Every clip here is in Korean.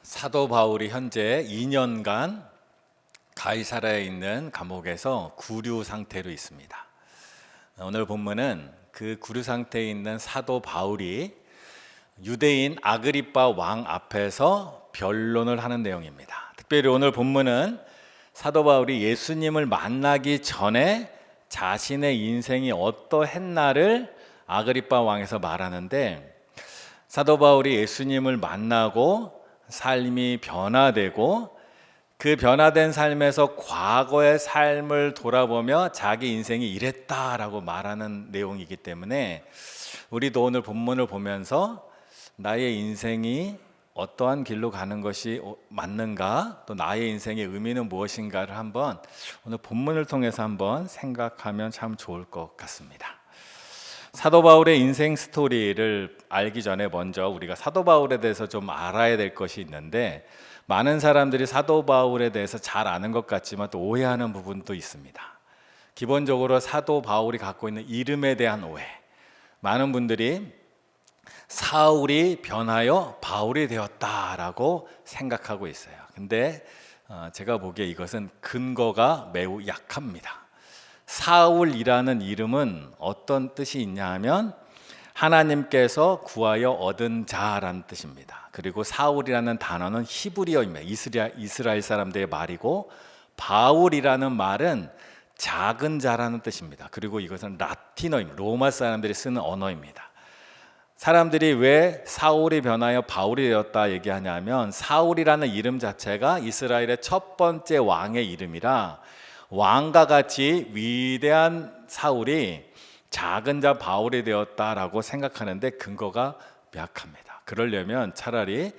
사도 바울이 현재 2년간 가이사라에 있는 감옥에서 구류 상태로 있습니다. 오늘 본문은 그 구류 상태에 있는 사도 바울이 유대인 아그리빠 왕 앞에서 변론을 하는 내용입니다. 특별히 오늘 본문은 사도 바울이 예수님을 만나기 전에 자신의 인생이 어떠했나를 아그리빠 왕에서 말하는데, 사도 바울이 예수님을 만나고 삶이 변화되고 그 변화된 삶에서 과거의 삶을 돌아보며 자기 인생이 이랬다라고 말하는 내용이기 때문에 우리도 오늘 본문을 보면서 나의 인생이 어떠한 길로 가는 것이 맞는가, 또 나의 인생의 의미는 무엇인가를 한번 오늘 본문을 통해서 한번 생각하면 참 좋을 것 같습니다. 사도 바울의 인생 스토리를 알기 전에 먼저 우리가 사도 바울에 대해서 좀 알아야 될 것이 있는데, 많은 사람들이 사도 바울에 대해서 잘 아는 것 같지만 또 오해하는 부분도 있습니다. 기본적으로 사도 바울이 갖고 있는 이름에 대한 오해, 많은 분들이 사울이 변하여 바울이 되었다라고 생각하고 있어요. 근데 제가 보기에 이것은 근거가 매우 약합니다. 사울이라는 이름은 어떤 뜻이 있냐 하면 하나님께서 구하여 얻은 자라는 뜻입니다. 그리고 사울이라는 단어는 히브리어입니다. 이스라엘 사람들의 말이고, 바울이라는 말은 작은 자라는 뜻입니다. 그리고 이것은 라틴어입니다. 로마 사람들이 쓰는 언어입니다. 사람들이 왜 사울이 변하여 바울이 되었다 얘기하냐면, 사울이라는 이름 자체가 이스라엘의 첫 번째 왕의 이름이라 왕과 같이 위대한 사울이 작은 자 바울이 되었다라고 생각하는데 근거가 약합니다. 그러려면 차라리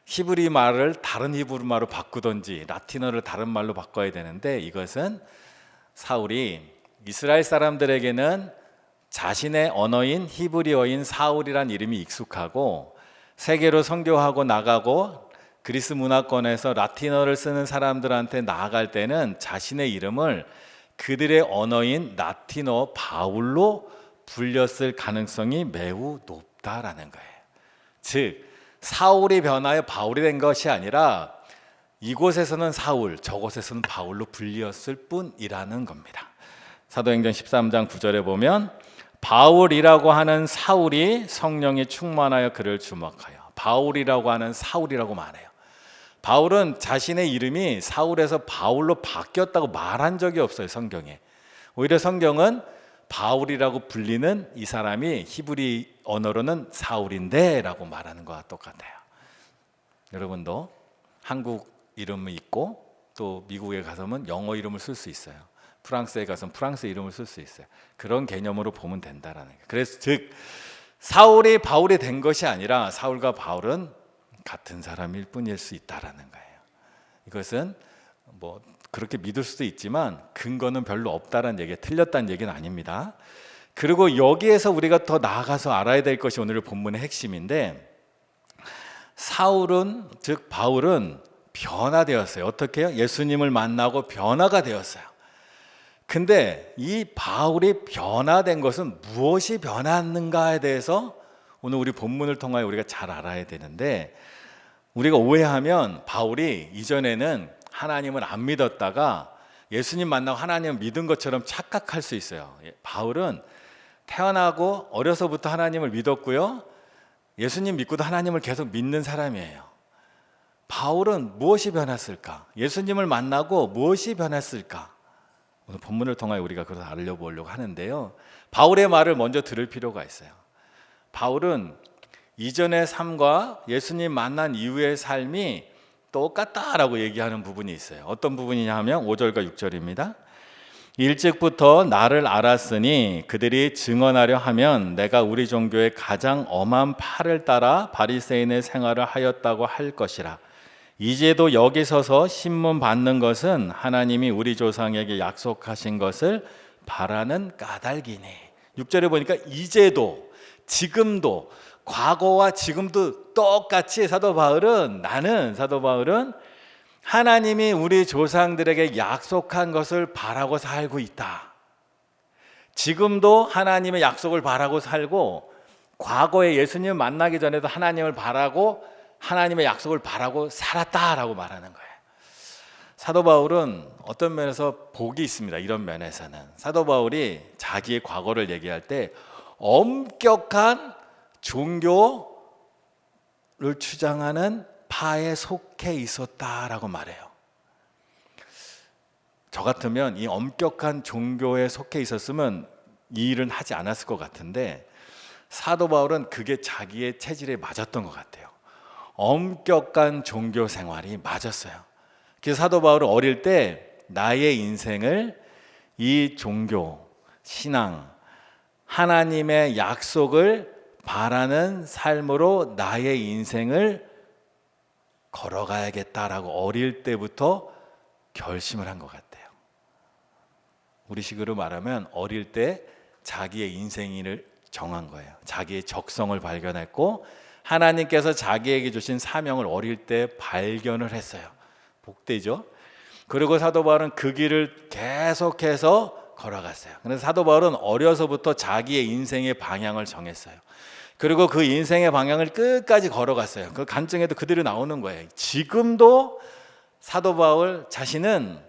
히브리 말을 다른 히브리 말로 바꾸든지 라틴어를 다른 말로 바꿔야 되는데, 이것은 사울이 이스라엘 사람들에게는 자신의 언어인 히브리어인 사울이란 이름이 익숙하고, 세계로 선교하고 나가고 그리스 문화권에서 라틴어를 쓰는 사람들한테 나아갈 때는 자신의 이름을 그들의 언어인 라틴어 바울로 불렸을 가능성이 매우 높다라는 거예요. 즉, 사울이 변하여 바울이 된 것이 아니라 이곳에서는 사울, 저곳에서는 바울로 불렸을 뿐이라는 겁니다. 사도행전 13장 9절에 보면 바울이라고 하는 사울이 성령이 충만하여 그를 주목하여, 바울이라고 하는 사울이라고 말해요. 바울은 자신의 이름이 사울에서 바울로 바뀌었다고 말한 적이 없어요, 성경에. 오히려 성경은 바울이라고 불리는 이 사람이 히브리 언어로는 사울인데 라고 말하는 것과 똑같아요. 여러분도 한국 이름이 있고 또 미국에 가서는 영어 이름을 쓸 수 있어요. 프랑스에 가서는 프랑스 이름을 쓸 수 있어요. 그런 개념으로 보면 된다라는 거예요. 그래서 즉 사울이 바울이 된 것이 아니라 사울과 바울은 같은 사람일 뿐일 수 있다라는 거예요. 이것은 뭐 그렇게 믿을 수도 있지만 근거는 별로 없다라는 얘기가, 틀렸다는 얘기는 아닙니다. 그리고 여기에서 우리가 더 나아가서 알아야 될 것이 오늘 본문의 핵심인데, 사울은, 즉 바울은 변화되었어요. 어떻게 해요? 예수님을 만나고 변화가 되었어요. 근데 이 바울이 변화된 것은 무엇이 변했는가에 대해서 오늘 우리 본문을 통하여 우리가 잘 알아야 되는데, 우리가 오해하면 바울이 이전에는 하나님을 안 믿었다가 예수님 만나고 하나님을 믿은 것처럼 착각할 수 있어요. 바울은 태어나고 어려서부터 하나님을 믿었고요, 예수님 믿고도 하나님을 계속 믿는 사람이에요. 바울은 무엇이 변했을까? 예수님을 만나고 무엇이 변했을까? 오늘 본문을 통하여 우리가 그걸 알려보려고 하는데요, 바울의 말을 먼저 들을 필요가 있어요. 바울은 이전의 삶과 예수님 만난 이후의 삶이 똑같다라고 얘기하는 부분이 있어요. 어떤 부분이냐 하면 5절과 6절입니다. 일찍부터 나를 알았으니 그들이 증언하려 하면 내가 우리 종교의 가장 엄한 팔을 따라 바리새인의 생활을 하였다고 할 것이라. 이제도 여기 서서 신문 받는 것은 하나님이 우리 조상에게 약속하신 것을 바라는 까닭이니. 6절에 보니까 이제도, 지금도, 과거와 지금도 똑같이 사도 바울은 하나님이 우리 조상들에게 약속한 것을 바라고 살고 있다. 지금도 하나님의 약속을 바라고 살고, 과거에 예수님 만나기 전에도 하나님을 바라고 하나님의 약속을 바라고 살았다라고 말하는 거예요. 사도 바울은 어떤 면에서 복이 있습니다. 이런 면에서는 사도 바울이 자기의 과거를 얘기할 때 엄격한 종교를 주장하는 파에 속해 있었다라고 말해요. 저 같으면 이 엄격한 종교에 속해 있었으면 이 일은 하지 않았을 것 같은데 사도 바울은 그게 자기의 체질에 맞았던 것 같아요. 엄격한 종교 생활이 맞았어요. 그래서 사도 바울은 어릴 때 나의 인생을 이 종교, 신앙, 하나님의 약속을 바라는 삶으로 나의 인생을 걸어가야겠다라고 어릴 때부터 결심을 한 것 같아요. 우리식으로 말하면 어릴 때 자기의 인생을 정한 거예요. 자기의 적성을 발견했고 하나님께서 자기에게 주신 사명을 어릴 때 발견을 했어요. 복되죠? 그리고 사도 바울은 그 길을 계속해서 걸어갔어요. 그래서 사도 바울은 어려서부터 자기의 인생의 방향을 정했어요. 그리고 그 인생의 방향을 끝까지 걸어갔어요. 그 간증에도 그대로 나오는 거예요. 지금도 사도 바울 자신은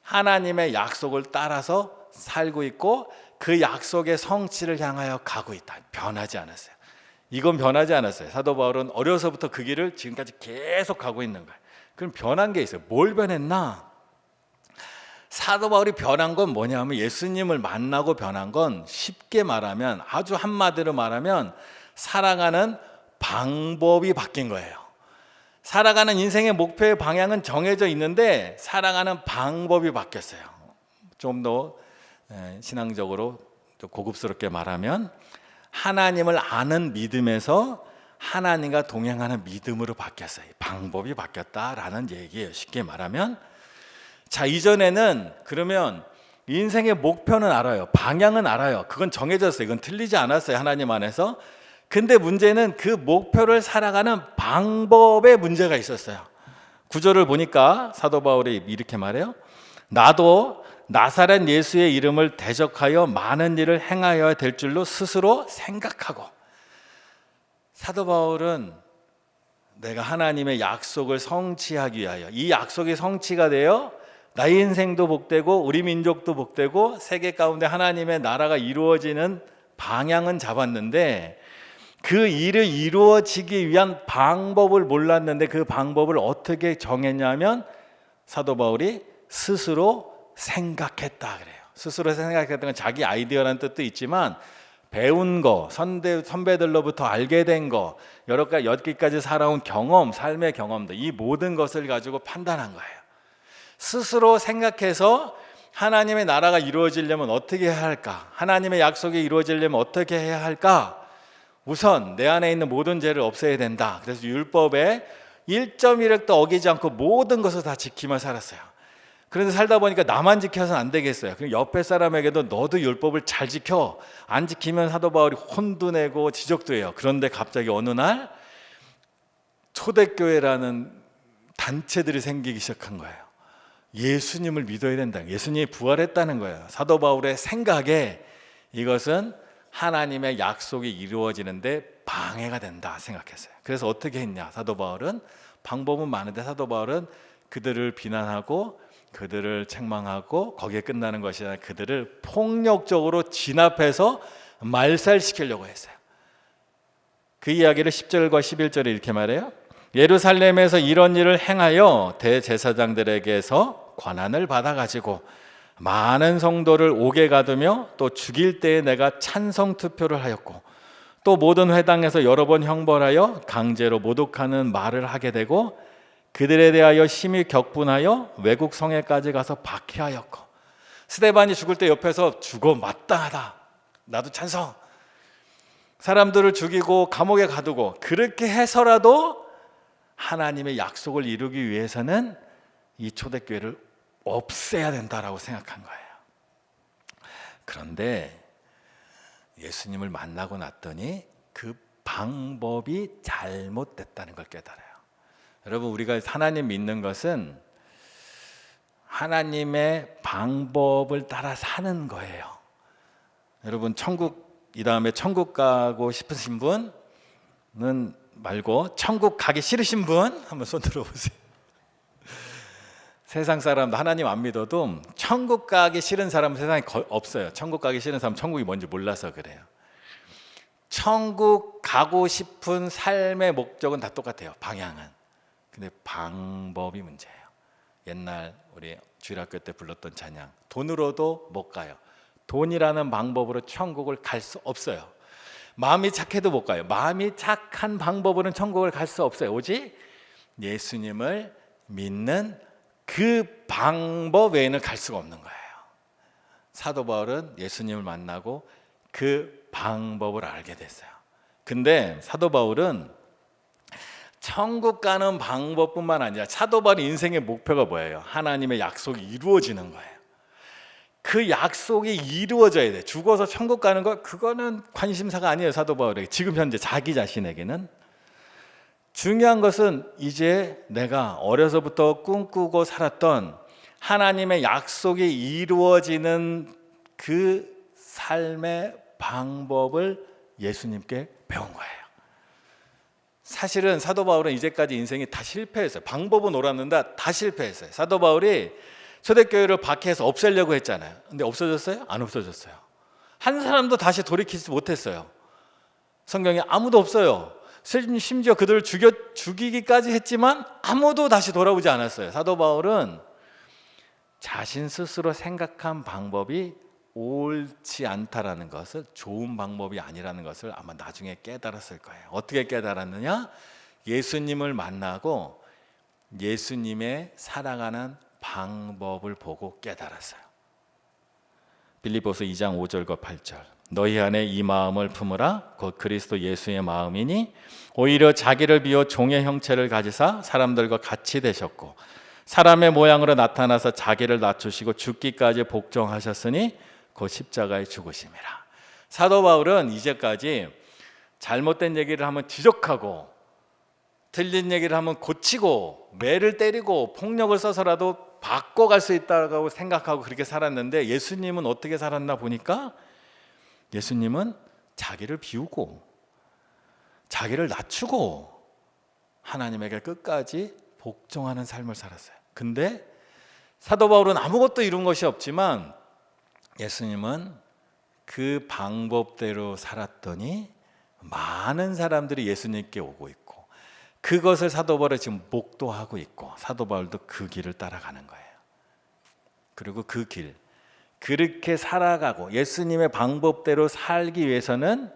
하나님의 약속을 따라서 살고 있고 그 약속의 성취를 향하여 가고 있다. 변하지 않았어요. 이건 변하지 않았어요. 사도 바울은 어려서부터 그 길을 지금까지 계속 가고 있는 거예요. 그럼 변한 게 있어요. 뭘 변했나? 사도 바울이 변한 건 뭐냐면 예수님을 만나고 변한 건 쉽게 말하면 아주 한마디로 말하면 살아가는 방법이 바뀐 거예요. 살아가는 인생의 목표의 방향은 정해져 있는데 살아가는 방법이 바뀌었어요. 좀 더 신앙적으로 고급스럽게 말하면 하나님을 아는 믿음에서 하나님과 동행하는 믿음으로 바뀌었어요. 방법이 바뀌었다라는 얘기예요. 쉽게 말하면 자, 이전에는 그러면 인생의 목표는 알아요. 방향은 알아요. 그건 정해졌어요. 이건 틀리지 않았어요. 하나님 안에서. 근데 문제는 그 목표를 살아가는 방법에 문제가 있었어요. 구절을 보니까 사도 바울이 이렇게 말해요. 나도 나사렛 예수의 이름을 대적하여 많은 일을 행하여야 될 줄로 스스로 생각하고. 사도 바울은 내가 하나님의 약속을 성취하기 위하여 이 약속이 성취가 되어 나의 인생도 복되고 우리 민족도 복되고 세계 가운데 하나님의 나라가 이루어지는 방향은 잡았는데 그 일을 이루어지기 위한 방법을 몰랐는데 그 방법을 어떻게 정했냐면 사도 바울이 스스로 생각했다 그래요. 스스로 생각했다는 건 자기 아이디어라는 뜻도 있지만 배운 거, 선배들로부터 알게 된 거, 여기까지 살아온 경험, 삶의 경험들 이 모든 것을 가지고 판단한 거예요. 스스로 생각해서 하나님의 나라가 이루어지려면 어떻게 해야 할까? 하나님의 약속이 이루어지려면 어떻게 해야 할까? 우선 내 안에 있는 모든 죄를 없애야 된다. 그래서 율법에 1.1획도 어기지 않고 모든 것을 다 지키며 살았어요. 그런데 살다 보니까 나만 지켜서는 안 되겠어요. 그럼 옆에 사람에게도 너도 율법을 잘 지켜. 안 지키면 사도 바울이 혼도 내고 지적도 해요. 그런데 갑자기 어느 날 초대교회라는 단체들이 생기기 시작한 거예요. 예수님을 믿어야 된다. 예수님이 부활했다는 거예요. 사도 바울의 생각에 이것은 하나님의 약속이 이루어지는데 방해가 된다 생각했어요. 그래서 어떻게 했냐? 사도 바울은 방법은 많은데 사도 바울은 그들을 비난하고 그들을 책망하고 거기에 끝나는 것이 아니라 그들을 폭력적으로 진압해서 말살시키려고 했어요. 그 이야기를 10절과 11절에 이렇게 말해요. 예루살렘에서 이런 일을 행하여 대제사장들에게서 권한을 받아가지고 많은 성도를 옥에 가두며 또 죽일 때에 내가 찬성 투표를 하였고 또 모든 회당에서 여러 번 형벌하여 강제로 모독하는 말을 하게 되고 그들에 대하여 심히 격분하여 외국 성에까지 가서 박해하였고 스데반이 죽을 때 옆에서 죽어 마땅하다. 나도 찬성. 사람들을 죽이고 감옥에 가두고 그렇게 해서라도 하나님의 약속을 이루기 위해서는 이 초대교회를 없애야 된다라고 생각한 거예요. 그런데 예수님을 만나고 났더니 그 방법이 잘못됐다는 걸 깨달아요. 여러분, 우리가 하나님 믿는 것은 하나님의 방법을 따라 사는 거예요. 여러분, 이 다음에 천국 가고 싶으신 분은 말고 천국 가기 싫으신 분 한번 손 들어보세요. 세상 사람도 하나님 안 믿어도 천국 가기 싫은 사람은 세상에 없어요. 천국 가기 싫은 사람 천국이 뭔지 몰라서 그래요. 천국 가고 싶은 삶의 목적은 다 똑같아요. 방향은. 근데 방법이 문제예요. 옛날 우리 주일학교 때 불렀던 찬양, 돈으로도 못 가요. 돈이라는 방법으로 천국을 갈 수 없어요. 마음이 착해도 못 가요. 마음이 착한 방법으로는 천국을 갈 수 없어요. 오직 예수님을 믿는 그 방법 외에는 갈 수가 없는 거예요. 사도 바울은 예수님을 만나고 그 방법을 알게 됐어요. 근데 사도 바울은 천국 가는 방법뿐만 아니라 사도 바울의 인생의 목표가 뭐예요? 하나님의 약속이 이루어지는 거예요. 그 약속이 이루어져야 돼. 죽어서 천국 가는 거 그거는 관심사가 아니에요. 사도 바울에게 지금 현재 자기 자신에게는. 중요한 것은 이제 내가 어려서부터 꿈꾸고 살았던 하나님의 약속이 이루어지는 그 삶의 방법을 예수님께 배운 거예요. 사실은 사도 바울은 이제까지 인생이 다 실패했어요. 방법은 옳았는데 다 실패했어요. 사도 바울이 초대교회를 박해해서 없애려고 했잖아요. 근데 없어졌어요? 안 없어졌어요. 한 사람도 다시 돌이키지 못했어요. 성경에 아무도 없어요. 심지어 그들을 죽이기까지 했지만 아무도 다시 돌아오지 않았어요. 사도 바울은 자신 스스로 생각한 방법이 옳지 않다라는 것을, 좋은 방법이 아니라는 것을 아마 나중에 깨달았을 거예요. 어떻게 깨달았느냐? 예수님을 만나고 예수님의 살아가는 방법을 보고 깨달았어요. 빌립보서 2장 5절과 8절, 너희 안에 이 마음을 품으라 곧 그리스도 예수의 마음이니 오히려 자기를 비워 종의 형체를 가지사 사람들과 같이 되셨고 사람의 모양으로 나타나서 자기를 낮추시고 죽기까지 복종하셨으니 곧 십자가에 죽으심이라. 사도 바울은 이제까지 잘못된 얘기를 하면 지적하고 틀린 얘기를 하면 고치고 매를 때리고 폭력을 써서라도 바꿔갈 수 있다고 생각하고 그렇게 살았는데, 예수님은 어떻게 살았나 보니까 예수님은 자기를 비우고 자기를 낮추고 하나님에게 끝까지 복종하는 삶을 살았어요. 근데 사도 바울은 아무것도 이룬 것이 없지만 예수님은 그 방법대로 살았더니 많은 사람들이 예수님께 오고 있고 그것을 사도 바울이 지금 목도하고 있고 사도 바울도 그 길을 따라가는 거예요. 그리고 그 길, 그렇게 살아가고 예수님의 방법대로 살기 위해서는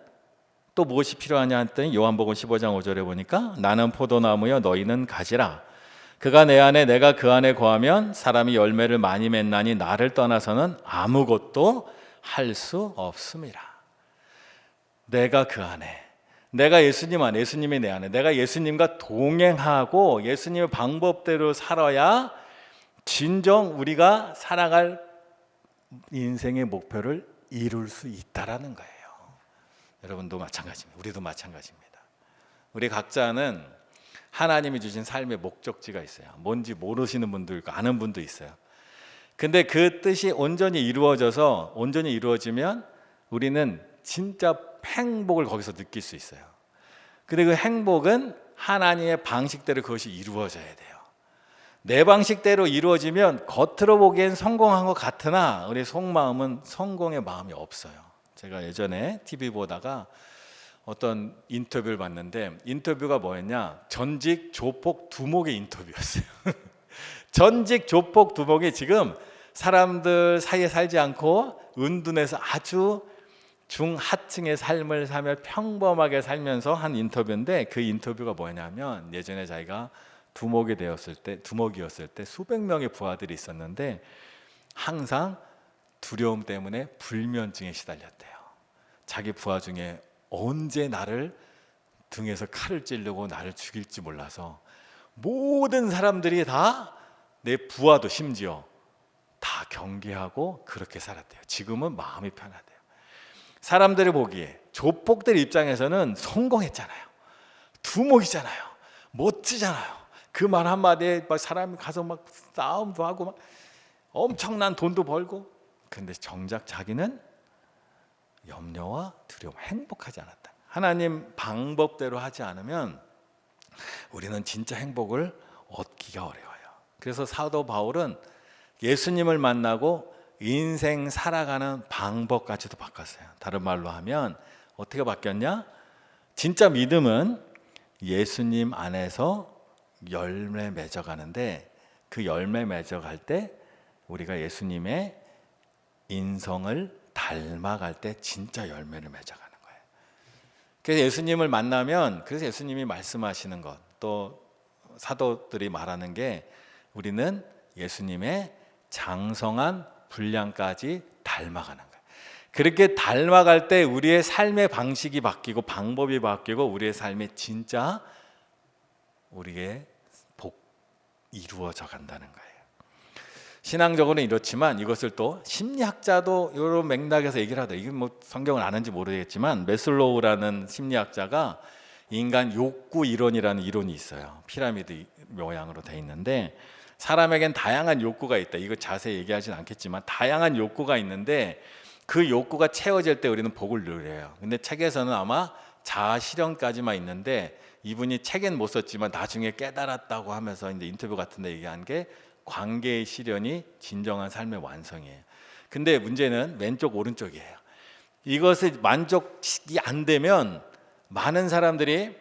또 무엇이 필요하냐 했더니 요한복음 15장 5절에 보니까 나는 포도나무여 너희는 가지라. 그가 내 안에 내가 그 안에 거하면 사람이 열매를 많이 맺나니 나를 떠나서는 아무것도 할 수 없음이라. 내가 그 안에, 내가 예수님 안에, 예수님이 내 안에, 내가 예수님과 동행하고 예수님의 방법대로 살아야 진정 우리가 살아갈 인생의 목표를 이룰 수 있다라는 거예요. 여러분도 마찬가지입니다. 우리도 마찬가지입니다. 우리 각자는 하나님이 주신 삶의 목적지가 있어요. 뭔지 모르시는 분도 있고 아는 분도 있어요. 근데 그 뜻이 온전히 이루어지면 우리는 진짜 행복을 거기서 느낄 수 있어요. 근데 그 행복은 하나님의 방식대로 그것이 이루어져야 돼요. 내 방식대로 이루어지면 겉으로 보기엔 성공한 것 같으나 우리 속마음은 성공의 마음이 없어요. 제가 예전에 TV 보다가 어떤 인터뷰를 봤는데 인터뷰가 뭐였냐, 전직 조폭 두목의 인터뷰였어요. 전직 조폭 두목이 지금 사람들 사이에 살지 않고 은둔해서 아주 중하층의 삶을 살며 평범하게 살면서 한 인터뷰인데, 그 인터뷰가 뭐냐면 예전에 자기가 두목이었을 때 수백 명의 부하들이 있었는데 항상 두려움 때문에 불면증에 시달렸대요. 자기 부하 중에 언제 나를 등에서 칼을 찌르고 나를 죽일지 몰라서 모든 사람들이 다, 내 부하도 심지어 다 경계하고 그렇게 살았대요. 지금은 마음이 편하대요. 사람들이 보기에, 조폭들 입장에서는 성공했잖아요. 두목이잖아요. 멋지잖아요. 그 말 한마디에 막 사람이 가서 막 싸움도 하고 막 엄청난 돈도 벌고. 근데 정작 자기는 염려와 두려움, 행복하지 않았다. 하나님 방법대로 하지 않으면 우리는 진짜 행복을 얻기가 어려워요. 그래서 사도 바울은 예수님을 만나고 인생 살아가는 방법까지도 바꿨어요. 다른 말로 하면 어떻게 바뀌었냐? 진짜 믿음은 예수님 안에서 열매 맺어가는데, 그 열매 맺어갈 때 우리가 예수님의 인성을 닮아갈 때 진짜 열매를 맺어가는 거예요. 그래서 예수님을 만나면, 그래서 예수님이 말씀하시는 것, 또 사도들이 말하는 게, 우리는 예수님의 장성한 분량까지 닮아가는 거예요. 그렇게 닮아갈 때 우리의 삶의 방식이 바뀌고 방법이 바뀌고 우리의 삶이 진짜 우리의 복 이루어져 간다는 거예요. 신앙적으로는 이렇지만 이것을 또 심리학자도 이런 맥락에서 얘기를 하더라고요. 이게 뭐 성경을 아는지 모르겠지만 메슬로우라는 심리학자가 인간 욕구 이론이라는 이론이 있어요. 피라미드 모양으로 돼 있는데, 사람에겐 다양한 욕구가 있다. 이거 자세히 얘기하진 않겠지만 다양한 욕구가 있는데 그 욕구가 채워질 때 우리는 복을 누려요. 근데 책에서는 아마 자아 실현까지만 있는데, 이분이 책엔 못 썼지만 나중에 깨달았다고 하면서 이제 인터뷰 같은 데 얘기한 게 관계의 실현이 진정한 삶의 완성이에요. 근데 문제는 왼쪽 오른쪽이에요. 이것을 만족이 안 되면 많은 사람들이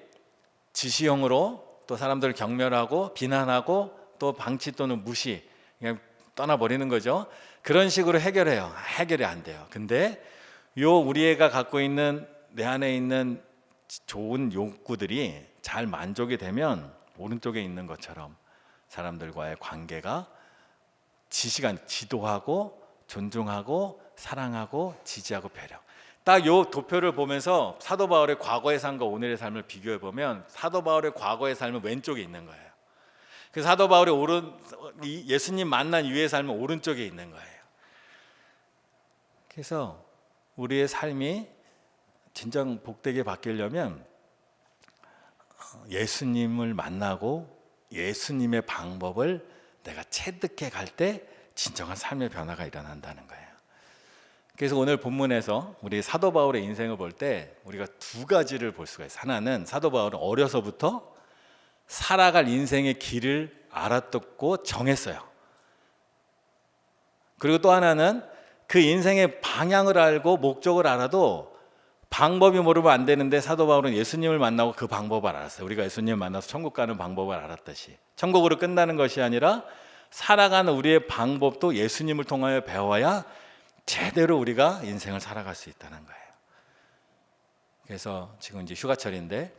지시형으로 또 사람들을 경멸하고 비난하고 또 방치 또는 무시, 그냥 떠나버리는 거죠. 그런 식으로 해결해요. 해결이 안 돼요. 근데 우리 애가 갖고 있는, 내 안에 있는 좋은 욕구들이 잘 만족이 되면 오른쪽에 있는 것처럼 사람들과의 관계가 지도하고 존중하고 사랑하고 지지하고 배려. 딱 요 도표를 보면서 사도 바울의 과거의 삶과 오늘의 삶을 비교해 보면 사도 바울의 과거의 삶은 왼쪽에 있는 거예요. 그 사도 바울의 예수님 만난 이후의 삶은 오른쪽에 있는 거예요. 그래서 우리의 삶이 진정 복되게 바뀌려면 예수님을 만나고 예수님의 방법을 내가 체득해 갈 때 진정한 삶의 변화가 일어난다는 거예요. 그래서 오늘 본문에서 우리 사도 바울의 인생을 볼 때 우리가 두 가지를 볼 수가 있어요. 하나는 사도 바울은 어려서부터 살아갈 인생의 길을 알아듣고 정했어요. 그리고 또 하나는 그 인생의 방향을 알고 목적을 알아도 방법이 모르면 안 되는데, 사도 바울은 예수님을 만나고 그 방법을 알았어요. 우리가 예수님을 만나서 천국 가는 방법을 알았듯이 천국으로 끝나는 것이 아니라 살아가는 우리의 방법도 예수님을 통하여 배워야 제대로 우리가 인생을 살아갈 수 있다는 거예요. 그래서 지금 이제 휴가철인데,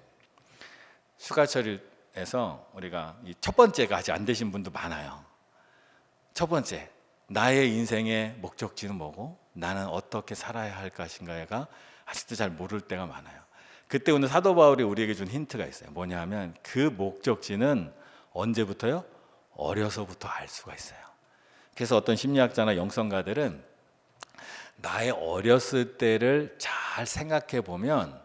휴가철에서 우리가 이 첫 번째가 아직 안 되신 분도 많아요. 첫 번째, 나의 인생의 목적지는 뭐고 나는 어떻게 살아야 할 것인가가 아직도 잘 모를 때가 많아요. 그때 오늘 사도 바울이 우리에게 준 힌트가 있어요. 뭐냐 하면 그 목적지는 언제부터요? 어려서부터 알 수가 있어요. 그래서 어떤 심리학자나 영성가들은 나의 어렸을 때를 잘 생각해 보면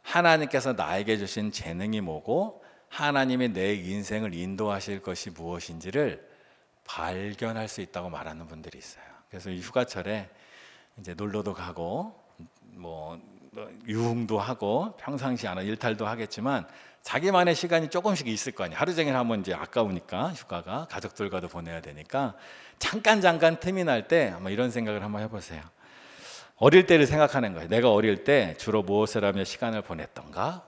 하나님께서 나에게 주신 재능이 뭐고 하나님이 내 인생을 인도하실 것이 무엇인지를 발견할 수 있다고 말하는 분들이 있어요. 그래서 이 휴가철에 이제 놀러도 가고 뭐 유흥도 하고 평상시 안 일탈도 하겠지만 자기만의 시간이 조금씩 있을 거 아니에요. 하루 종일 하면 이제 아까우니까 휴가가 가족들과도 보내야 되니까 잠깐 틈이 날 때 아마 이런 생각을 한번 해보세요. 어릴 때를 생각하는 거예요. 내가 어릴 때 주로 무엇을 하며 시간을 보냈던가,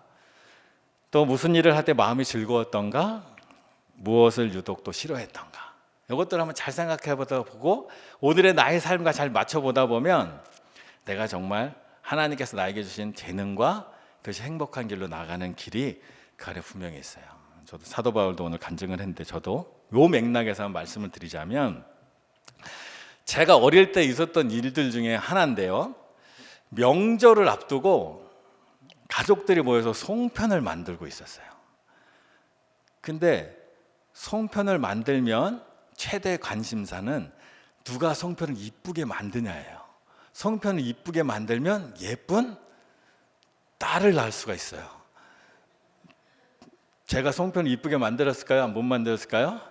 또 무슨 일을 할 때 마음이 즐거웠던가, 무엇을 유독 또 싫어했던가, 이것들을 한번 잘 생각해 보다 보고 오늘의 나의 삶과 잘 맞춰보다 보면 내가 정말 하나님께서 나에게 주신 재능과 그것이 행복한 길로 나가는 길이 그 안에 분명히 있어요. 저도 사도 바울도 오늘 간증을 했는데, 저도 요 맥락에서 한번 말씀을 드리자면, 제가 어릴 때 있었던 일들 중에 하나인데요, 명절을 앞두고 가족들이 모여서 송편을 만들고 있었어요. 근데 송편을 만들면 최대 관심사는 누가 송편을 이쁘게 만드냐예요. 송편을 이쁘게 만들면 예쁜 딸을 낳을 수가 있어요. 제가 송편을 이쁘게 만들었을까요? 못 만들었을까요?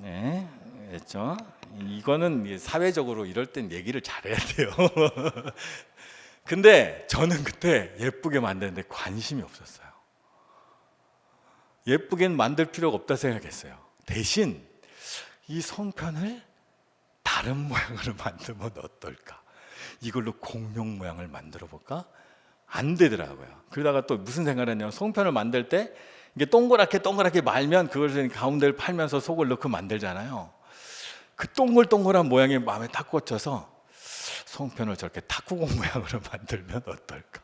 네, 그렇죠. 이거는 사회적으로 이럴 땐 얘기를 잘해야 돼요. 근데 저는 그때 예쁘게 만드는데 관심이 없었어요. 예쁘게 만들 필요가 없다 생각했어요. 대신 이 송편을 다른 모양으로 만들면 어떨까? 이걸로 공룡 모양을 만들어 볼까? 안 되더라고요. 그러다가 또 무슨 생각을 했냐면, 송편을 만들 때 이게 동그랗게 말면 그걸 가운데를 팔면서 속을 넣고 만들잖아요. 그 동글동글한 모양이 마음에 탁 꽂혀서 송편을 저렇게 탁구공 모양으로 만들면 어떨까?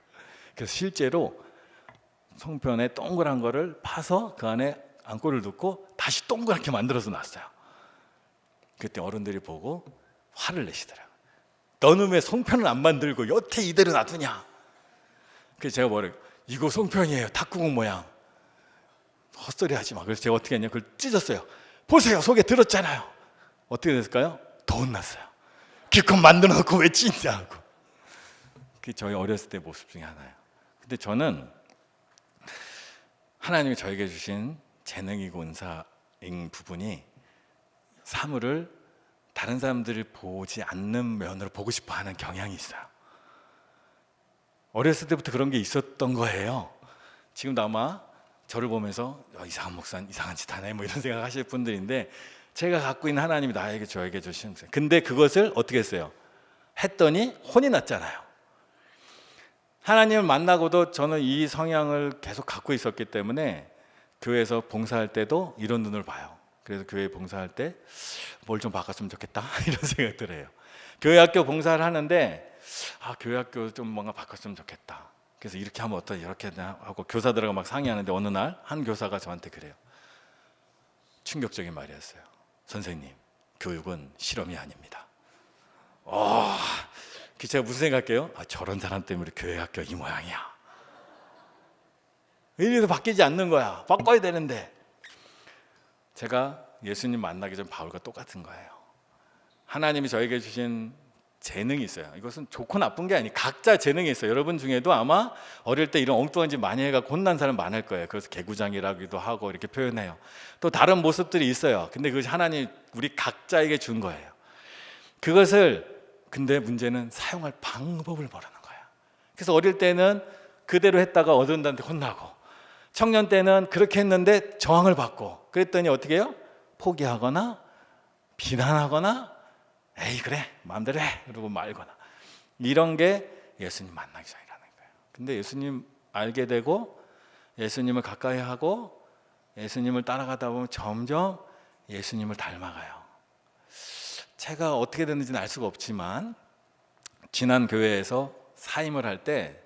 그래서 실제로 송편에 동그란 거를 파서 그 안에 안골을 넣고 다시 동그랗게 만들어서 놨어요. 그때 어른들이 보고 화를 내시더라고요. 너는 왜 송편을 안 만들고 여태 이대로 놔두냐? 그래서 제가 뭐래요? 이거 송편이에요, 탁구공 모양. 헛소리 하지 마. 그래서 제가 어떻게 했냐, 그걸 찢었어요. 보세요, 속에 들었잖아요. 어떻게 됐을까요? 더 혼났어요. 기껏 만들어 놓고 왜 찢냐고. 그게 저희 어렸을 때 모습 중에 하나예요. 근데 저는 하나님이 저에게 주신 재능이고 은사인 부분이 사물을 다른 사람들이 보지 않는 면으로 보고 싶어 하는 경향이 있어요. 어렸을 때부터 그런 게 있었던 거예요. 지금도 아마 저를 보면서 이상한 목사는 이상한 짓 하네 뭐 이런 생각 하실 분들인데, 제가 갖고 있는 하나님이 나에게 저에게 주신, 근데 그것을 어떻게 했어요? 했더니 혼이 났잖아요. 하나님을 만나고도 저는 이 성향을 계속 갖고 있었기 때문에 교회에서 봉사할 때도 이런 눈을 봐요. 그래서 교회 봉사할 때 뭘 좀 바꿨으면 좋겠다 이런 생각들 해요. 교회 학교 봉사를 하는데 교회 학교 좀 뭔가 바꿨으면 좋겠다. 그래서 이렇게 하면 어떠냐, 이렇게 하고 교사들하고 막 상의하는데 어느 날 한 교사가 저한테 그래요. 충격적인 말이었어요. 선생님, 교육은 실험이 아닙니다. 제가 무슨 생각해요? 저런 사람 때문에 교회 학교 이 모양이야. 이래서 바뀌지 않는 거야. 바꿔야 되는데. 제가 예수님 만나기 전 바울과 똑같은 거예요. 하나님이 저에게 주신 재능이 있어요. 이것은 좋고 나쁜 게 아니에요. 각자 재능이 있어요. 여러분 중에도 아마 어릴 때 이런 엉뚱한 짓 많이 해가 혼난 사람 많을 거예요. 그래서 개구장이라기도 하고 이렇게 표현해요. 또 다른 모습들이 있어요. 근데 그것이 하나님 우리 각자에게 준 거예요. 그것을, 근데 문제는 사용할 방법을 모르는 거예요. 그래서 어릴 때는 그대로 했다가 어른들한테 혼나고, 청년 때는 그렇게 했는데 저항을 받고, 그랬더니 어떻게 해요? 포기하거나 비난하거나 에이 그래 마음대로 해 그러고 말거나, 이런 게 예수님 만나기 전이라는 거예요. 근데 예수님 알게 되고 예수님을 가까이 하고 예수님을 따라가다 보면 점점 예수님을 닮아가요. 제가 어떻게 됐는지는 알 수가 없지만 지난 교회에서 사임을 할 때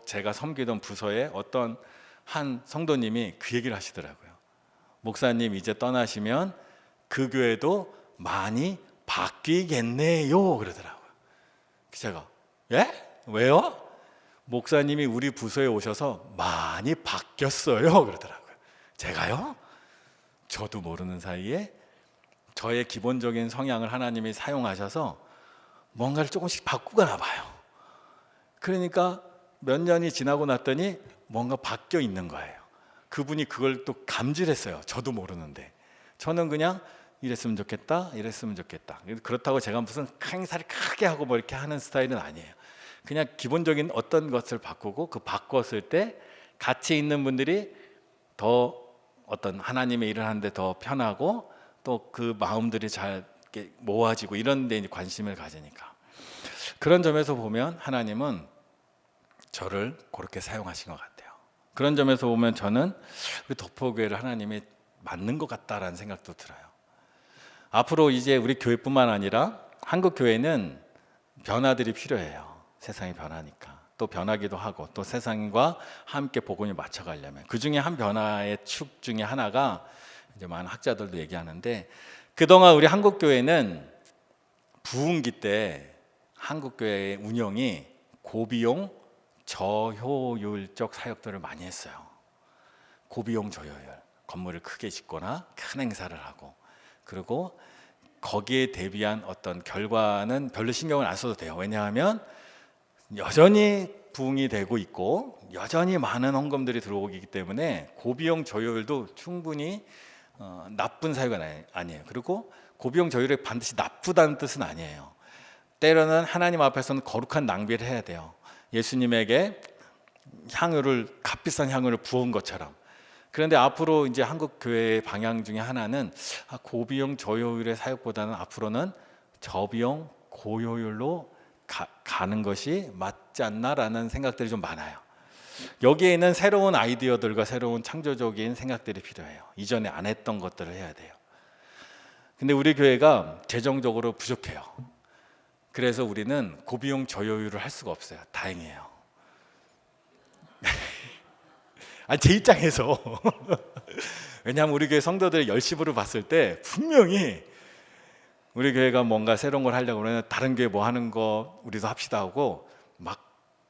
제가 섬기던 부서에 어떤 한 성도님이 그 얘기를 하시더라고요. 목사님 이제 떠나시면 그 교회도 많이 바뀌겠네요 그러더라고요. 제가 예? 왜요? 목사님이 우리 부서에 오셔서 많이 바뀌었어요 그러더라고요. 제가요? 저도 모르는 사이에 저의 기본적인 성향을 하나님이 사용하셔서 뭔가를 조금씩 바꾸나 봐요. 그러니까 몇 년이 지나고 났더니 뭔가 바뀌어 있는 거예요. 그분이 그걸 또 감지했어요. 저도 모르는데. 저는 그냥 이랬으면 좋겠다, 이랬으면 좋겠다. 그렇다고 제가 무슨 행사를 크게 하고 뭐 이렇게 하는 스타일은 아니에요. 그냥 기본적인 어떤 것을 바꾸고, 그 바꿨을 때 같이 있는 분들이 더 어떤 하나님의 일을 하는데 더 편하고, 또 그 마음들이 잘 모아지고 이런 데 관심을 가지니까. 그런 점에서 보면 하나님은 저를 그렇게 사용하신 것 같아요. 그런 점에서 보면 저는 우리 덕포교회를 하나님이 맞는 것 같다라는 생각도 들어요. 앞으로 이제 우리 교회뿐만 아니라 한국 교회는 변화들이 필요해요. 세상이 변하니까. 또 변하기도 하고, 또 세상과 함께 복음이 맞춰가려면 그 중에 한 변화의 축 중에 하나가, 이제 많은 학자들도 얘기하는데, 그동안 우리 한국 교회는 부흥기 때 한국 교회의 운영이 고비용 저효율적 사역들을 많이 했어요. 고비용 저효율, 건물을 크게 짓거나 큰 행사를 하고, 그리고 거기에 대비한 어떤 결과는 별로 신경을 안 써도 돼요. 왜냐하면 여전히 부흥이 되고 있고 여전히 많은 헌금들이 들어오기 때문에 고비용 저효율도 충분히 나쁜 사유가 아니에요. 그리고 고비용 저효율이 반드시 나쁘다는 뜻은 아니에요. 때로는 하나님 앞에서는 거룩한 낭비를 해야 돼요. 예수님에게 향유를, 값비싼 향유를 부은 것처럼 그런데 앞으로 이제 한국 교회의 방향 중에 하나는 고비용 저효율의 사역보다는 앞으로는 저비용 고효율로 가는 것이 맞지 않나라는 생각들이 좀 많아요. 여기에는 새로운 아이디어들과 새로운 창조적인 생각들이 필요해요. 이전에 안 했던 것들을 해야 돼요. 근데 우리 교회가 재정적으로 부족해요. 그래서 우리는 고비용 저효율을 할 수가 없어요. 다행이에요. 제 입장에서 왜냐하면 우리 교회 성도들의 열심으로 봤을 때 분명히 우리 교회가 뭔가 새로운 걸 하려고 그러면 다른 교회 뭐 하는 거 우리도 합시다 하고 막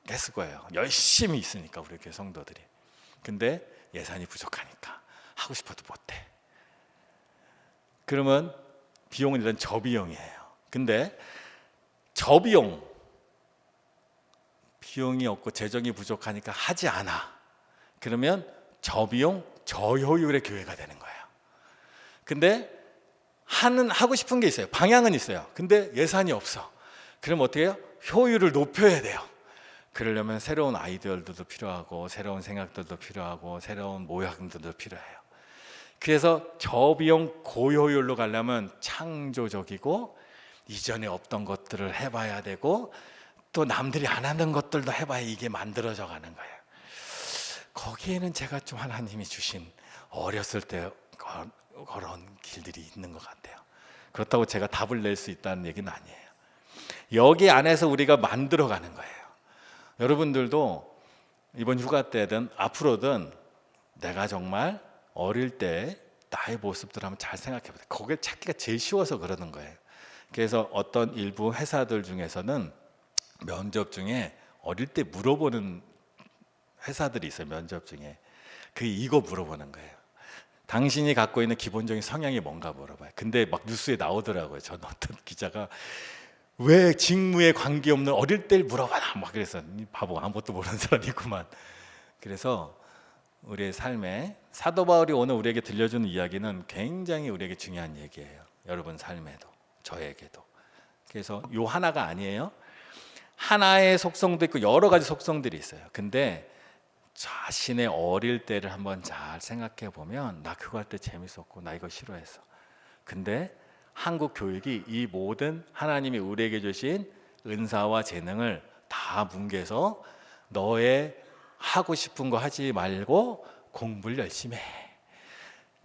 했을 거예요. 열심히 있으니까 우리 교회 성도들이. 근데 예산이 부족하니까 하고 싶어도 못해. 그러면 비용은 일단 저비용이에요. 근데 저비용이 없고 재정이 부족하니까 하지 않아. 그러면 저비용 저효율의 교회가 되는 거예요. 근데 하고 싶은 게 있어요. 방향은 있어요. 근데 예산이 없어. 그럼 어떻게 해요? 효율을 높여야 돼요. 그러려면 새로운 아이디어들도 필요하고 새로운 생각들도 필요하고 새로운 모양들도 필요해요. 그래서 저비용 고효율로 가려면 창조적이고 이전에 없던 것들을 해봐야 되고 또 남들이 안 하는 것들도 해봐야 이게 만들어져 가는 거예요. 거기에는 제가 좀 하나님이 주신 어렸을 때 그런 길들이 있는 것 같아요. 그렇다고 제가 답을 낼 수 있다는 얘기는 아니에요. 여기 안에서 우리가 만들어가는 거예요. 여러분들도 이번 휴가 때든 앞으로든 내가 정말 어릴 때 나의 모습들 한번 잘 생각해 보세요. 거기를 찾기가 제일 쉬워서 그러는 거예요. 그래서 어떤 일부 회사들 중에서는 면접 중에 어릴 때 물어보는 회사들이 있어요. 면접 중에 이거 물어보는 거예요. 당신이 갖고 있는 기본적인 성향이 뭔가 물어봐요. 근데 막 뉴스에 나오더라고요. 전 어떤 기자가 왜 직무에 관계없는 어릴 때를 물어봐라 막 그래서 바보 아무것도 모르는 사람이구만. 그래서 우리의 삶에 사도 바울이 오늘 우리에게 들려주는 이야기는 굉장히 우리에게 중요한 얘기예요. 여러분 삶에도 저에게도. 그래서 요 하나가 아니에요. 하나의 속성도 있고 여러 가지 속성들이 있어요. 근데 자신의 어릴 때를 한번 잘 생각해 보면 나 그거 할 때 재밌었고 나 이거 싫어했어. 근데 한국 교육이 이 모든 하나님이 우리에게 주신 은사와 재능을 다 뭉개서 너의 하고 싶은 거 하지 말고 공부를 열심히 해.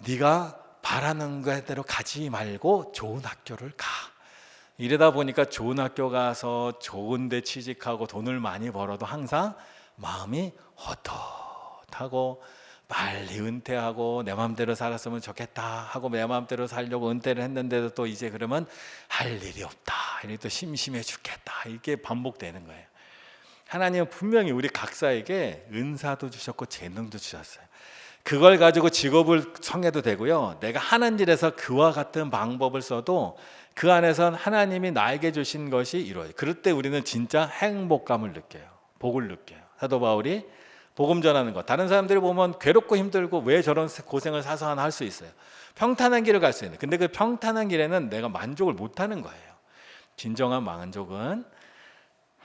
네가 바라는 거대로 가지 말고 좋은 학교를 가. 이러다 보니까 좋은 학교 가서 좋은 데 취직하고 돈을 많이 벌어도 항상 마음이 헛헛하고 빨리 은퇴하고 내 마음대로 살았으면 좋겠다 하고 내 마음대로 살려고 은퇴를 했는데도 또 이제 그러면 할 일이 없다. 이게 또 심심해 죽겠다. 이게 반복되는 거예요. 하나님은 분명히 우리 각자에게 은사도 주셨고 재능도 주셨어요. 그걸 가지고 직업을 성해도 되고요. 내가 하는 일에서 그와 같은 방법을 써도 그 안에선 하나님이 나에게 주신 것이 이루어져요. 그럴 때 우리는 진짜 행복감을 느껴요. 복을 느껴요. 사도 바울이 복음 전하는 것. 다른 사람들이 보면 괴롭고 힘들고 왜 저런 고생을 사서 하나 할 수 있어요. 평탄한 길을 갈 수 있는. 근데 그 평탄한 길에는 내가 만족을 못하는 거예요. 진정한 만족은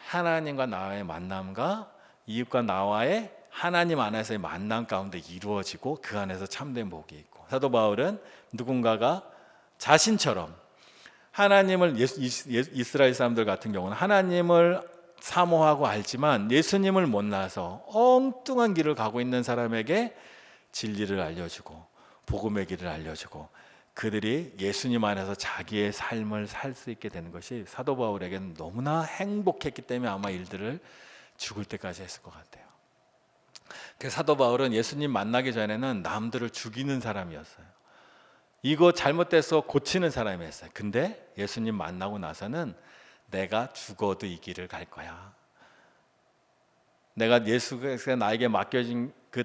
하나님과 나와의 만남과 이웃과 나와의 하나님 안에서의 만남 가운데 이루어지고 그 안에서 참된 복이 있고, 사도 바울은 누군가가 자신처럼 하나님을 이스라엘 사람들 같은 경우는 하나님을 사모하고 알지만 예수님을 몰라서 엉뚱한 길을 가고 있는 사람에게 진리를 알려주고 복음의 길을 알려주고 그들이 예수님 안에서 자기의 삶을 살 수 있게 되는 것이 사도 바울에게는 너무나 행복했기 때문에 아마 일들을 죽을 때까지 했을 것 같아요. 그래서 사도 바울은 예수님 만나기 전에는 남들을 죽이는 사람이었어요. 이거 잘못돼서 고치는 사람이었어요. 근데 예수님 만나고 나서는 내가 죽어도 이 길을 갈 거야. 내가 예수가 나에게 맡겨진 그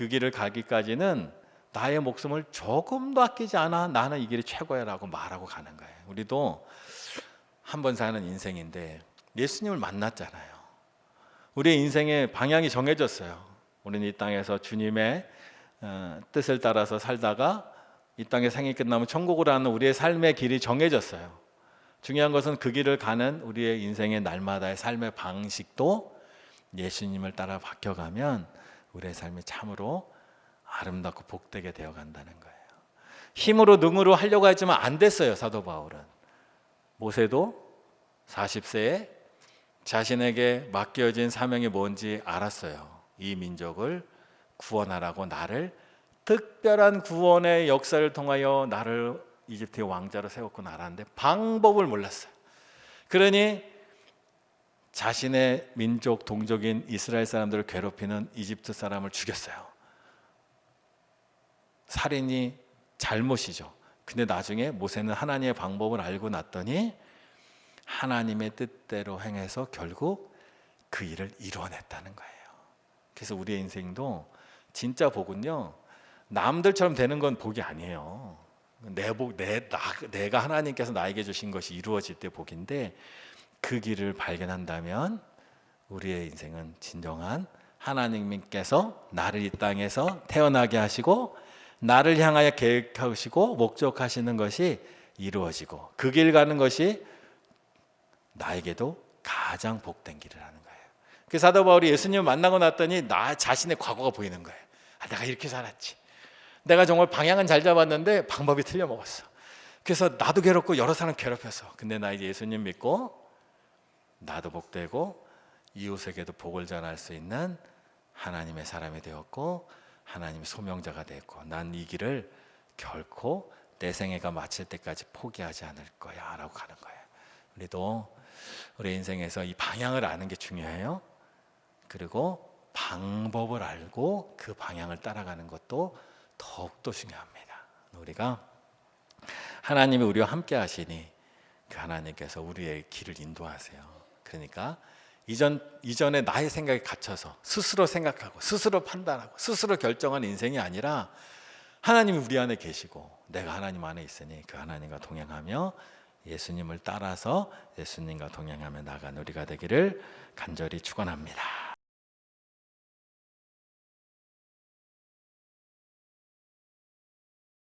길을 가기까지는 나의 목숨을 조금도 아끼지 않아. 나는 이 길이 최고야 라고 말하고 가는 거예요. 우리도 한 번 사는 인생인데 예수님을 만났잖아요. 우리의 인생의 방향이 정해졌어요. 우리는 이 땅에서 주님의 뜻을 따라서 살다가 이 땅의 생이 끝나면 천국으로 가는 우리의 삶의 길이 정해졌어요. 중요한 것은 그 길을 가는 우리의 인생의 날마다의 삶의 방식도 예수님을 따라 바뀌어가면 우리의 삶이 참으로 아름답고 복되게 되어 간다는 거예요. 힘으로 능으로 하려고 하지만 안 됐어요. 사도 바울은. 모세도 40세에 자신에게 맡겨진 사명이 뭔지 알았어요. 이 민족을 구원하라고, 나를 특별한 구원의 역사를 통하여 나를 이집트의 왕자로 세웠구나 알았는데 방법을 몰랐어요. 그러니 자신의 민족 동족인 이스라엘 사람들을 괴롭히는 이집트 사람을 죽였어요. 살인이 잘못이죠. 근데 나중에 모세는 하나님의 방법을 알고 났더니 하나님의 뜻대로 행해서 결국 그 일을 이루어냈다는 거예요. 그래서 우리의 인생도 진짜 복은요, 남들처럼 되는 건 복이 아니에요. 내가 하나님께서 나에게 주신 것이 이루어질 때 복인데, 그 길을 발견한다면 우리의 인생은 진정한 하나님께서 나를 이 땅에서 태어나게 하시고 나를 향하여 계획하시고 목적하시는 것이 이루어지고, 그 길 가는 것이 나에게도 가장 복된 길이라는 거예요. 그 사도 바울이 예수님을 만나고 났더니 나 자신의 과거가 보이는 거예요. 내가 이렇게 살았지. 내가 정말 방향은 잘 잡았는데 방법이 틀려 먹었어. 그래서 나도 괴롭고 여러 사람 괴롭혔어. 근데 나 이제 예수님 믿고 나도 복되고 이웃에게도 복을 전할 수 있는 하나님의 사람이 되었고 하나님의 소명자가 되었고, 난 이 길을 결코 내 생애가 마칠 때까지 포기하지 않을 거야 라고 가는 거예요. 우리도 우리 인생에서 이 방향을 아는 게 중요해요. 그리고 방법을 알고 그 방향을 따라가는 것도 더욱더 중요합니다. 우리가 하나님이 우리와 함께 하시니 그 하나님께서 우리의 길을 인도하세요. 그러니까 이전에 나의 생각에 갇혀서 스스로 생각하고 스스로 판단하고 스스로 결정한 인생이 아니라 하나님이 우리 안에 계시고 내가 하나님 안에 있으니 그 하나님과 동행하며 예수님을 따라서 예수님과 동행하며 나가는 우리가 되기를 간절히 축원합니다.